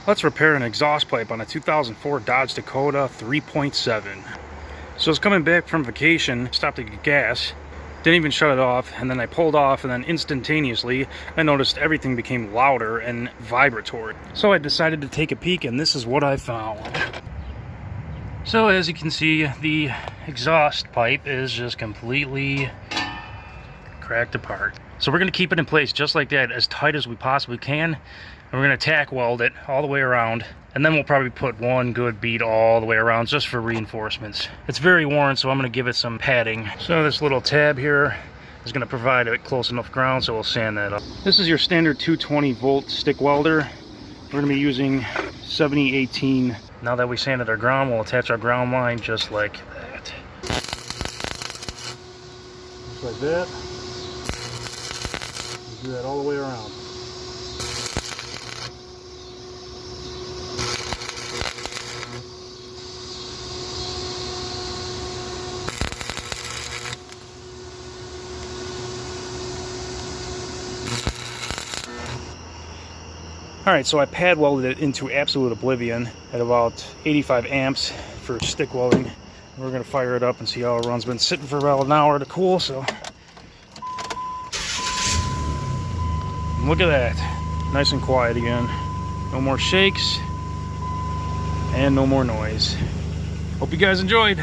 Let's repair an exhaust pipe on a 2004 Dodge Dakota 3.7. So I was coming back from vacation, stopped to get gas, didn't even shut it off, and then I pulled off, and then instantaneously I noticed everything became louder and vibratory. So I decided to take a peek, and this is what I found. So as you can see, the exhaust pipe is just completely cracked apart. So we're going to keep it in place just like that, as tight as we possibly can, and we're going to tack weld it all the way around, and then we'll probably put one good bead all the way around just for reinforcements. It's very worn, so I'm going to give it some padding. So this little tab here is going to provide a close enough ground, so we'll sand that up. This is your standard 220 volt stick welder. We're going to be using 7018. Now that we sanded our ground, we'll attach our ground line just like that. Just like that. Do that all the way around. Alright, so I pad welded it into absolute oblivion at about 85 amps for stick welding. We're going to fire it up and see how it runs. Been sitting for about an hour to cool, so look at that. Nice and quiet again. No more shakes and no more noise. Hope you guys enjoyed.